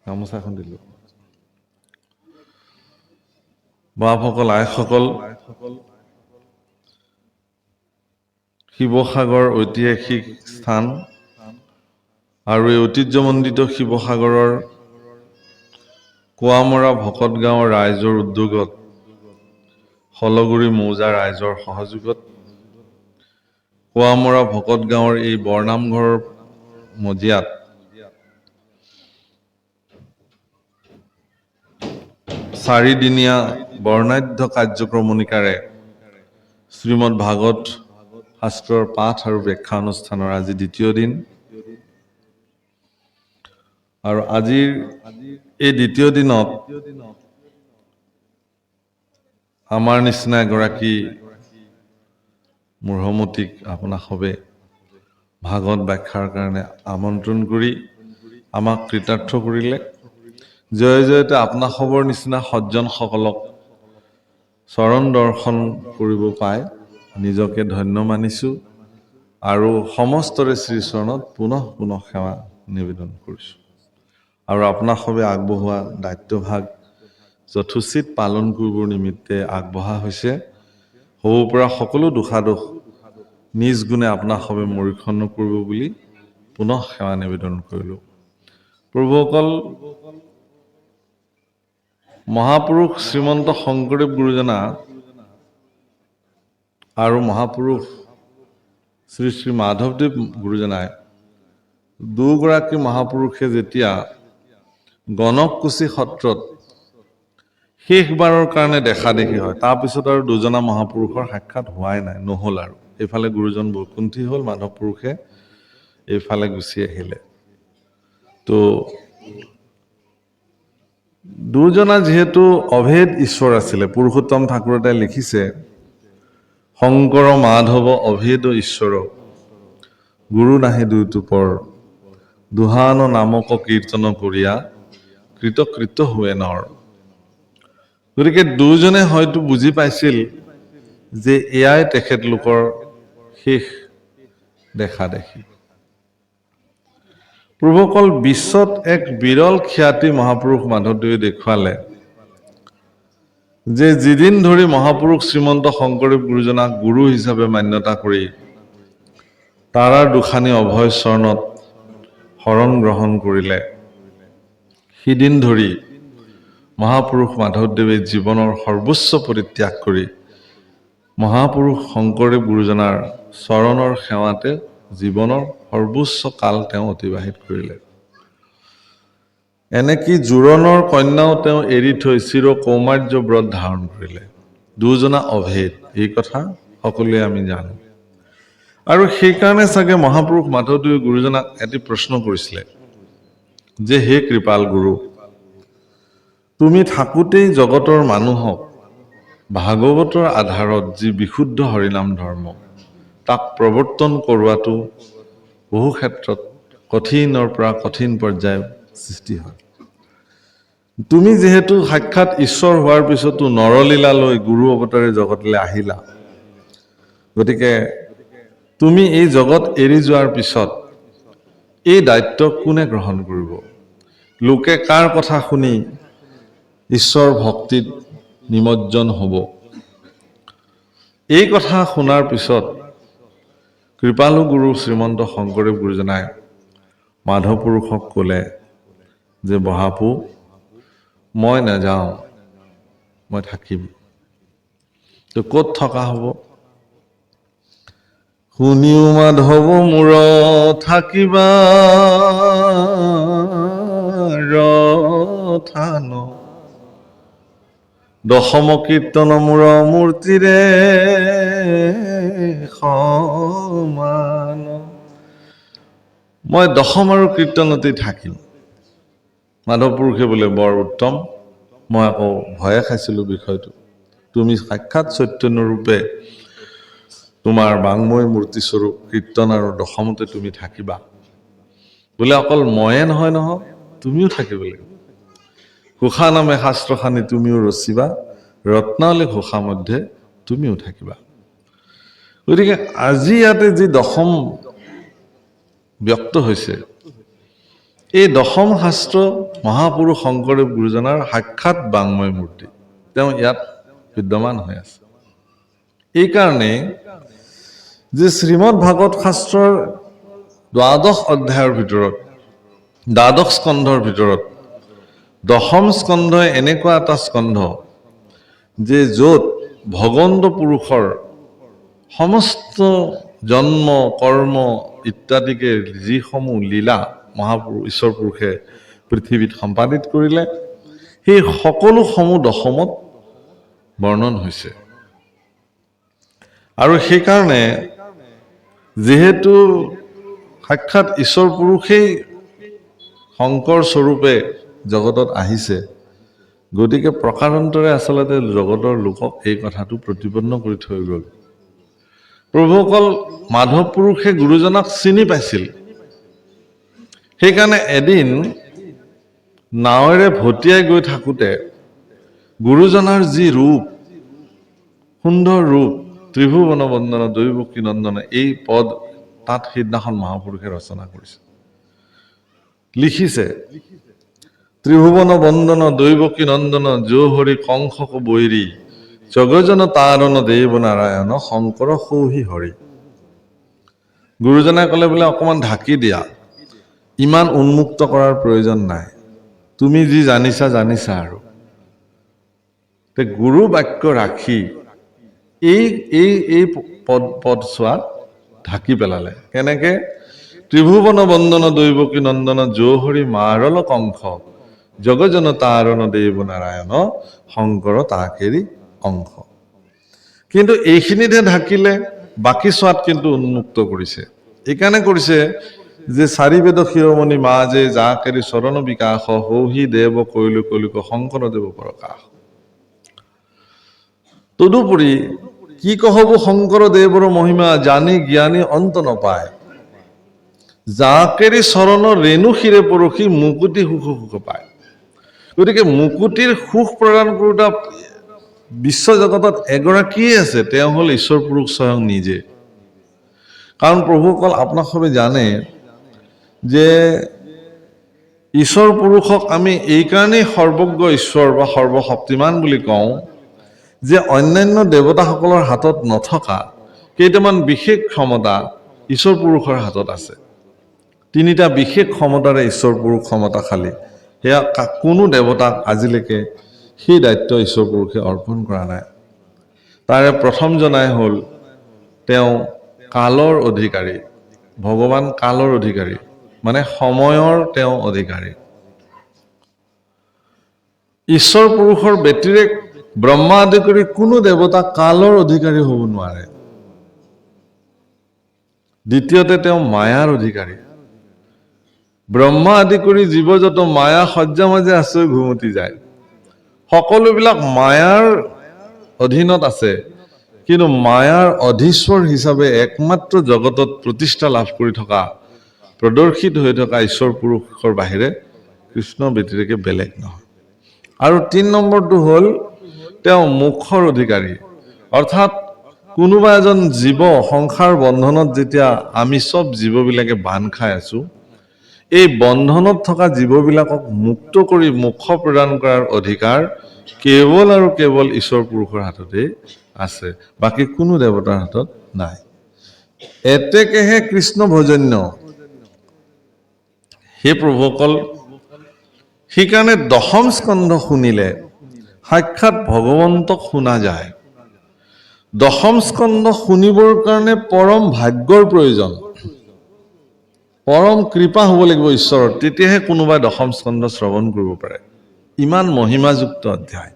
গামোচাখন দিলোঁ। বাপসকল, আইসকল, শিৱসাগৰ ঐতিহাসিক স্থান আৰু এই ঐতিহ্যমণ্ডিত শিৱসাগৰৰ কোৱামৰা ভকত গাঁৱৰ ৰাইজৰ উদ্যোগত হলগুৰি মৌজা ৰাইজৰ সহযোগত কোৱামৰা ভকত গাঁৱৰ এই বৰনামঘৰৰ মজিয়াত চাৰিদিনীয়া বৰ্ণাঢ্য কাৰ্যক্ৰমণিকাৰে শ্ৰীমদ ভাগৱত শাস্ত্ৰৰ পাঠ আৰু ব্যাখ্যা অনুষ্ঠানৰ আজি দ্বিতীয় দিন। আৰু আজিৰ এই দ্বিতীয় দিনত আমাৰ নিচিনা এগৰাকী মূঢ়মতীক আপোনাসৱে ভাগৱত ব্যাখ্যাৰ কাৰণে আমন্ত্ৰণ কৰি আমাক কৃতাৰ্থ কৰিলে। জয় জয়তে আপোনাসৱৰ নিচিনা সজ্জনসকলক চৰণ দৰ্শন কৰিব পাই নিজকে ধন্য মানিছোঁ আৰু সমস্তৰে শ্ৰীচৰণত পুনঃ পুনঃ সেৱা নিবেদন কৰিছোঁ। আৰু আপোনাসৱে আগবঢ়োৱা দায়িত্বভাগ যথোচিত পালন কৰিবৰ নিমিত্তে আগবঢ়া হৈছে। হ'ব পৰা সকলো দোষাদোষ নিজ গুণে আপোনাসৱে মৰীক্ষণ কৰিব বুলি পুনঃ সেৱা নিবেদন কৰিলোঁ। প্ৰভুসকল, মহাপুৰুষ শ্ৰীমন্ত শংকৰদেৱ গুৰুজনা আৰু মহাপুৰুষ শ্ৰী শ্ৰী মাধৱদেৱ গুৰুজনাই দুগৰাকী মহাপুৰুষে যেতিয়া গণককুছি সত্ৰত শেষবাৰৰ কাৰণে দেখা দেখি হয়, তাৰপিছত আৰু দুজনা মহাপুৰুষৰ সাক্ষাৎ হোৱাই নাই, নহ'ল। আৰু এইফালে গুৰুজন বৈকুণ্ঠী হ'ল, মাধৱ পুৰুষে এইফালে গুচি আহিলে। তো দুজনা যিহেতু অভেদ ঈশ্বৰ আছিলে, পুৰুষোত্তম ঠাকুৰতাই লিখিছে, শংকৰ মাধৱ অভেদ ঈশ্বৰ, গুৰু নাহি দুইটো পৰ, দুহান নামক কীৰ্তন কৰিয়া, কৃতকৃত हुए নৰ। গতিকে দুজনে হয়তো বুজি পাইছিল যে এয়াই তেখেতলোকৰ শেষ দেখা দেখি। প্ৰভুসকল, বিশ্বত এক বিৰল খ্যাতি মহাপুৰুষ মাধৱদেৱে দেখুৱালে যে যিদিন ধৰি মহাপুৰুষ শ্ৰীমন্ত শংকৰদেৱ গুৰুজনাক গুৰু হিচাপে মান্যতা কৰি তাৰাৰ দুখানি অভয় চৰণত শৰণ গ্ৰহণ কৰিলে, সিদিন ধৰি মহাপুৰুষ মাধৱদেৱে জীৱনৰ সৰ্বোচ্চ পৰিত্যাগ কৰি মহাপুৰুষ শংকৰদেৱ গুৰুজনাৰ চৰণৰ সেৱাতে জীৱনৰ সৰ্বোচ্চ কাল তেওঁ অতিবাহিত কৰিলে। এনেকি জোৰণৰ কন্যাও তেওঁ এৰি থৈ চিৰ কৌমাৰ্য ব্ৰত ধাৰণ কৰিলে। দুজনা অভেদ, এই কথা সকলোৱে আমি জানো। আৰু সেইকাৰণে চাগে মহাপুৰুষ মাধৱদেৱে গুৰুজনাক এটি প্ৰশ্ন কৰিছিলে যে, হে কৃপাল গুৰু, তুমি থাকোঁতেই জগতৰ মানুহক ভাগৱতৰ আধাৰত যি বিশুদ্ধ হৰিনাম ধৰ্ম, তাক প্ৰৱৰ্তন কৰোৱাটো বহু ক্ষেত্ৰত কঠিনৰ পৰা কঠিন পৰ্যায় সৃষ্টি হয়। তুমি যিহেতু সাক্ষাৎ ঈশ্বৰ হোৱাৰ পিছতো নৰলীলালৈ গুৰু অৱতাৰে জগতলৈ আহিলা, গতিকে তুমি এই জগত এৰি যোৱাৰ পিছত এই দায়িত্ব কোনে গ্ৰহণ কৰিব? লোকে কাৰ কথা শুনি ঈশ্বৰ ভক্তিত নিমজ্জন হ'ব? এই কথা শুনাৰ পিছত কৃপালু গুৰু শ্ৰীমন্ত শংকৰদেৱ গুৰুজনাই মাধৱ পুৰুষক ক'লে যে, বহাপু, মই নাযাওঁ, মই থাকিম। তো ক'ত থকা হ'ব? শুনিও মাধৱ মূৰ থাকিবা ৰথান, দশম কীৰ্তন মূৰ মূৰ্তিৰে সমান। মই দশম আৰু কীৰ্তনতেই থাকিম। মাধৱ পুৰুষে বোলে বৰ উত্তম। মই আকৌ ভয়ে খাইছিলোঁ বিষয়টো। তুমি সাক্ষাৎ চৈতন্যৰূপে তোমাৰ বাংময় মূৰ্তিস্বৰূপ কীৰ্তন আৰু দশমতে তুমি থাকিবা বোলে, অকল ময়ে নহয় নহয়, তুমিও থাকিব লাগিব। ঘোষা নামে শাস্ত্ৰখানি তুমিও ৰচিবা, ৰত্নাৱলী ঘোষা মধ্যে তুমিও থাকিবা। গতিকে আজি ইয়াতে যি দশম ব্যক্ত হৈছে, এই দশম শাস্ত্ৰ মহাপুৰুষ শংকৰদেৱ গুৰুজনাৰ সাক্ষাৎ বাংময় মূৰ্তি তেওঁ ইয়াত বিদ্যমান হৈ আছে। এইকাৰণে যে শ্ৰীমদ ভাগৱত শাস্ত্ৰৰ দ্বাদশ অধ্যায়ৰ ভিতৰত দ্বাদশ স্কন্ধৰ ভিতৰত দশম স্কন্ধই এনেকুৱা এটা স্কন্ধ যে য'ত ভগৱন্ত পুৰুষৰ সমস্ত জন্ম কৰ্ম ইত্যাদিকে যিসমূহ লীলা মহাপুৰুষ ঈশ্বৰ পুৰুষে পৃথিৱীত সম্পাদিত কৰিলে সেই সকলোসমূহ দশমত বৰ্ণন হৈছে। আৰু সেইকাৰণে যিহেতু সাক্ষাৎ ঈশ্বৰ পুৰুষেই শংকৰ স্বৰূপে জগতত আহিছে, গতিকে প্ৰকাৰান্তৰে আচলতে জগতৰ লোকক এই কথাটো প্ৰতিপন্ন কৰি থৈ গ'ল। প্ৰভুসকল মাধৱ পুৰুষে গুৰুজনাক চিনি পাইছিল। সেইকাৰণে এদিন নাৱেৰে ভটিয়াই গৈ থাকোঁতে গুৰুজনাৰ যি ৰূপ, সুন্দৰ ৰূপ, ত্ৰিভুৱন বন্দন দৈৱকী নন্দন, এই পদ তাত সিদিনাখন মহাপুৰুষে ৰচনা কৰিছে, লিখিছে। ত্ৰিভুৱন বন্দন দৈৱকী নন্দন জৌহৰি কংসক বৈৰী জগজন তাৰণ দেৱ নাৰায়ণ শংকৰ সৌহি হৰি। গুৰুজনাই ক'লে বোলে অকণমান ঢাকি দিয়া, ইমান উন্মুক্ত কৰাৰ প্ৰয়োজন নাই, তুমি যি জানিছা জানিছা। আৰু গুৰু বাক্য ৰাখি এই পদছোৱাত ঢাকি পেলালে। কেনেকে? ত্ৰিভুৱন বন্দন দৈৱকী নন্দন জৌহৰি মাৰল কংস জগজন তাৰণ দেৱ নাৰায়ণ শংকৰ তাকেৰি অংশ। কিন্তু এইখিনিতে ঢাকিলে, বাকী চোৱাত কিন্তু উন্মুক্ত কৰিছে। এইকাৰণে কৰিছে যে চাৰি বেদ শিৰোমণি মা যে যাকেৰি চৰণ বিকাশ সৌহি দেৱ কৈলো কৈলিক শংকৰদেৱ প্ৰকাশ। তদুপৰি কি কহব শংকৰদেৱৰ মহিমা জানি জ্ঞানী অন্ত নপায় যাকেৰি চৰণ ৰেণু শিৰে পৰখি মুকুতি সুখ সুখ পায়। গতিকে মুকুতিৰ সুখ প্ৰদান কৰোঁতা বিশ্ব জগতত এগৰাকীয়ে আছে, তেওঁ হ'ল ঈশ্বৰ পুৰুষ স্বয়ং নিজে। কাৰণ প্ৰভুসকল আপোনাক সবে জানে যে ঈশ্বৰ পুৰুষক আমি এইকাৰণেই সৰ্বজ্ঞ ঈশ্বৰ বা সৰ্বশক্তিমান বুলি কওঁ যে অন্যান্য দেৱতাসকলৰ হাতত নথকা কেইটামান বিশেষ ক্ষমতা ঈশ্বৰ পুৰুষৰ হাতত আছে। তিনিটা বিশেষ ক্ষমতাৰে ঈশ্বৰ পুৰুষ ক্ষমতাশালী। সেয়া কোনো দেৱতাক আজিলৈকে সেই দায়িত্ব ঈশ্বৰ পুৰুষে অৰ্পণ কৰা নাই। তাৰে প্ৰথম জনাই হ'ল তেওঁ কালৰ অধিকাৰী, ভগৱান কালৰ অধিকাৰী, মানে সময়ৰ তেওঁ অধিকাৰী। ঈশ্বৰ পুৰুষৰ ব্যতিৰেক ব্ৰহ্মা আদি কৰি কোনো দেৱতা কালৰ অধিকাৰী হ'ব নোৱাৰে। দ্বিতীয়তে তেওঁ মায়াৰ অধিকাৰী। ব্ৰহ্মা আদি কৰি জীৱ যত মায়া সজ্জা মাজে আশ্ৰয় ঘুমতি যায়, সকলোবিলাক মায়াৰ অধীনত আছে। কিন্তু মায়াৰ অধীশ্বৰ হিচাপে একমাত্ৰ জগতত প্ৰতিষ্ঠা লাভ কৰি থকা, প্ৰদৰ্শিত হৈ থকা ঈশ্বৰ পুৰুষৰ বাহিৰে কৃষ্ণ ব্যতিৰেকে বেলেগ নহয়। আৰু ৩ নম্বৰটো হ'ল তেওঁ মোক্ষৰ অধিকাৰী। অৰ্থাৎ কোনোবা এজন জীৱ সংসাৰ বন্ধনত যেতিয়া আমি চব জীৱবিলাকে বান্ধ খাই আছো, এই বন্ধনত থকা জীৱবিলাকক মুক্ত কৰি মোক্ষ প্ৰদান কৰাৰ অধিকাৰ কেৱল আৰু কেৱল ঈশ্বৰ পুৰুষৰ হাততে আছে, বাকী কোনো দেৱতাৰ হাতত নাই। এতেকেহে কৃষ্ণ ভজন্য। হে প্ৰভুসকল, সেইকাৰণে দশম স্কন্ধ শুনিলে সাক্ষাৎ ভগৱন্তক শুনা যায়। দশম স্কন্ধ শুনিবৰ কাৰণে পৰম ভাগ্যৰ প্ৰয়োজন, পৰম কৃপা হ'ব লাগিব ঈশ্বৰৰ, তেতিয়াহে কোনোবাই দশম স্কন্ধ শ্ৰৱণ কৰিব পাৰে। ইমান মহিমাযুক্ত অধ্যায়।